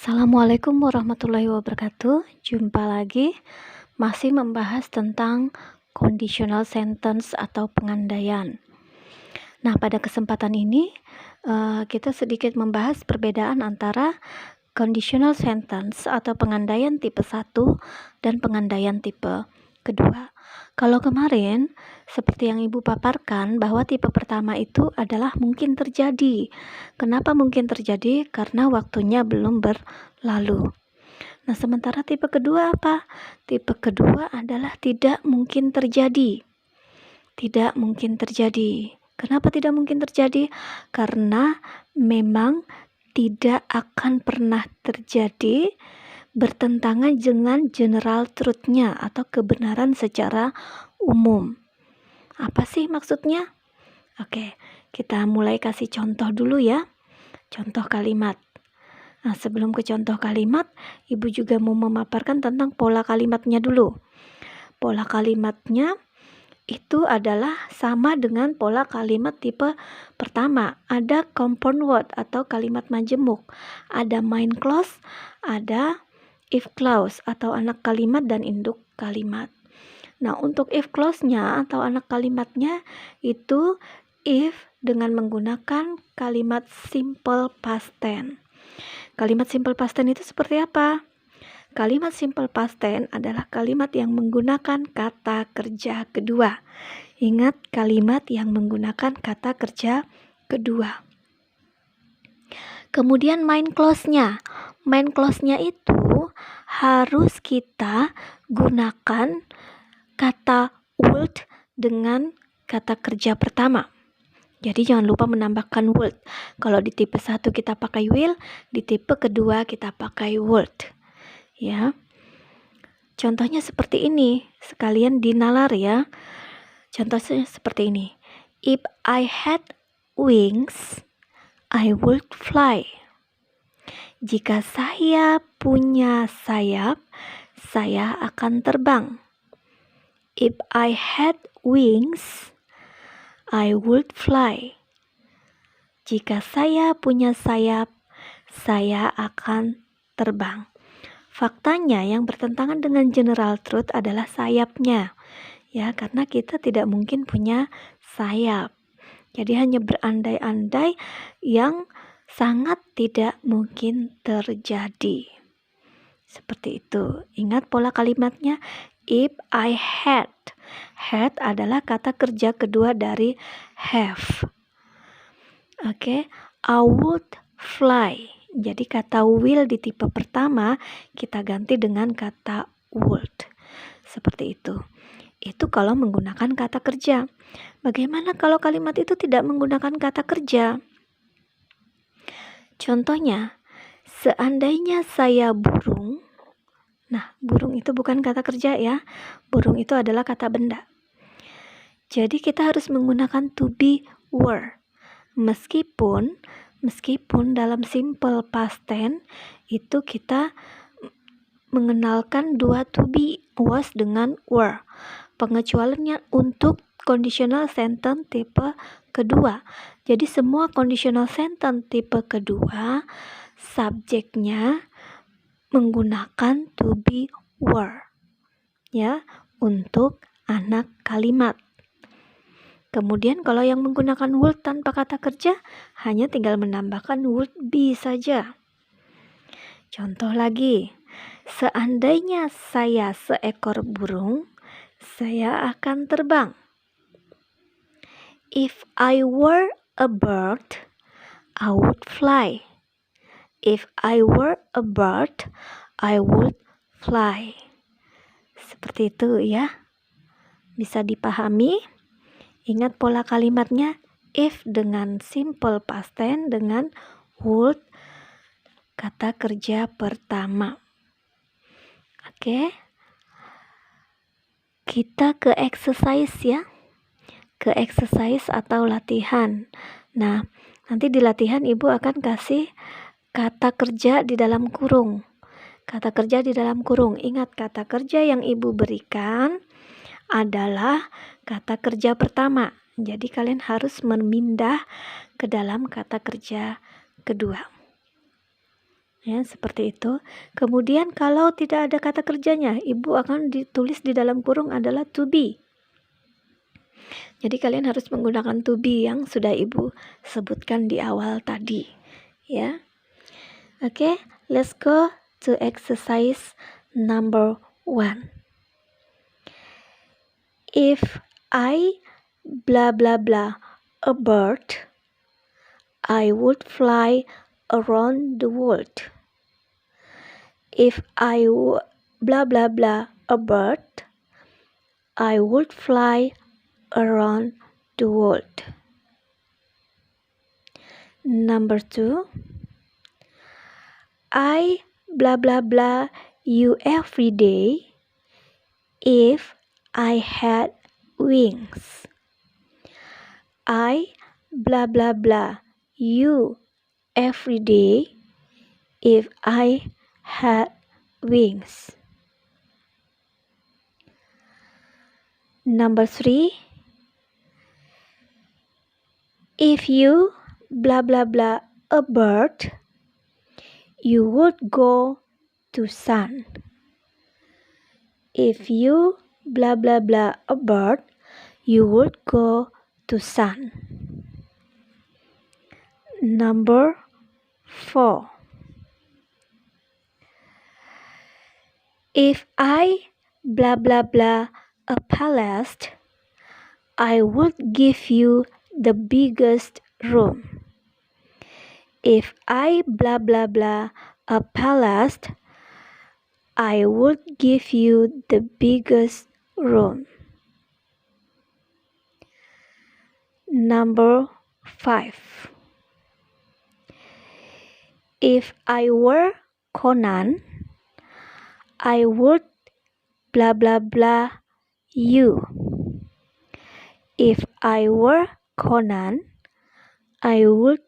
Assalamualaikum warahmatullahi wabarakatuh. Jumpa lagi, masih membahas tentang conditional sentence atau pengandaian. Nah, pada kesempatan ini kita sedikit membahas perbedaan antara conditional sentence atau pengandaian tipe 1 dan pengandaian tipe kedua. Kalau kemarin, seperti yang Ibu paparkan, bahwa tipe pertama itu adalah mungkin terjadi. Kenapa mungkin terjadi? Karena waktunya belum berlalu. Nah, sementara tipe kedua apa? Tipe kedua adalah tidak mungkin terjadi. Tidak mungkin terjadi. Kenapa tidak mungkin terjadi? Karena memang tidak akan pernah terjadi bertentangan dengan general truth-nya atau kebenaran secara umum. Apa sih maksudnya? Oke, kita mulai kasih contoh dulu ya. Contoh kalimat. Nah, sebelum ke contoh kalimat, Ibu juga mau memaparkan tentang pola kalimatnya dulu. Pola kalimatnya itu adalah sama dengan pola kalimat tipe pertama. Ada compound word atau kalimat majemuk. Ada main clause, ada if clause atau anak kalimat dan induk kalimat. Nah, untuk if clause-nya atau anak kalimatnya itu if dengan menggunakan kalimat simple past tense. Kalimat simple past tense itu seperti apa? Kalimat simple past tense adalah kalimat yang menggunakan kata kerja kedua. Ingat, kalimat yang menggunakan kata kerja kedua. Kemudian main clause-nya. Main clause-nya itu harus kita gunakan kata would dengan kata kerja pertama. Jadi jangan lupa menambahkan would. Kalau di tipe 1 kita pakai will, di tipe kedua kita pakai would. Ya. Contohnya seperti ini. Sekalian dinalar ya. Contohnya seperti ini. If I had wings, I would fly. Jika saya punya sayap, saya akan terbang. If I had wings, I would fly. Jika saya punya sayap, saya akan terbang. Faktanya yang bertentangan dengan general truth adalah sayapnya. Ya, karena kita tidak mungkin punya sayap. Jadi hanya berandai-andai yang sangat tidak mungkin terjadi. Seperti itu. Ingat pola kalimatnya. If I had. Had adalah kata kerja kedua dari have. Oke. I would fly. Jadi kata will di tipe pertama kita ganti dengan kata would. Seperti itu. Itu kalau menggunakan kata kerja. Bagaimana kalau kalimat itu tidak menggunakan kata kerja? Contohnya, seandainya saya burung. Nah, burung itu bukan kata kerja ya. Burung itu adalah kata benda. Jadi kita harus menggunakan to be were. Meskipun dalam simple past tense itu kita mengenalkan dua to be, was dengan were. Pengecualiannya untuk conditional sentence tipe kedua. Jadi semua conditional sentence tipe kedua subjeknya menggunakan to be were. Ya, untuk anak kalimat. Kemudian kalau yang menggunakan would tanpa kata kerja hanya tinggal menambahkan would be saja. Contoh lagi. Seandainya saya seekor burung, saya akan terbang. If I were a bird, I would fly. If I were a bird, I would fly. Seperti itu ya. Bisa dipahami? Ingat pola kalimatnya. If dengan simple past tense dengan would kata kerja pertama. Oke. Kita ke exercise ya. Ke exercise atau latihan. Nah, nanti di latihan Ibu akan kasih kata kerja di dalam kurung. Kata kerja di dalam kurung. Ingat, kata kerja yang Ibu berikan adalah kata kerja pertama. Jadi kalian harus memindah ke dalam kata kerja kedua. Ya, seperti itu. Kemudian kalau tidak ada kata kerjanya, ibu akan ditulis di dalam kurung adalah to be. Jadi kalian harus menggunakan to be yang sudah ibu sebutkan di awal tadi, ya. Oke, let's go to exercise number 1. If I blah blah blah a bird, I would fly around the world. If I blah blah blah a bird, I would fly around the world. Number 2. I blah blah blah you every day if I had wings. I blah blah blah you every day if I had wings. Number 3. If you blah blah blah a bird, you would go to sun. If you blah blah blah a bird, you would go to sun. Number 4. If I blah blah blah a palace, I would give you the biggest room. If I blah blah blah a palace, I would give you the biggest room. Number 5. If I were Conan, I would blah blah blah you. If I were Conan, I would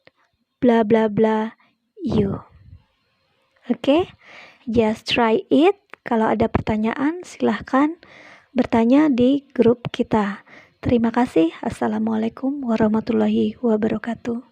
blah blah blah you. Oke, just try it. Kalau ada pertanyaan, silahkan bertanya di grup kita. Terima kasih. Assalamualaikum warahmatullahi wabarakatuh.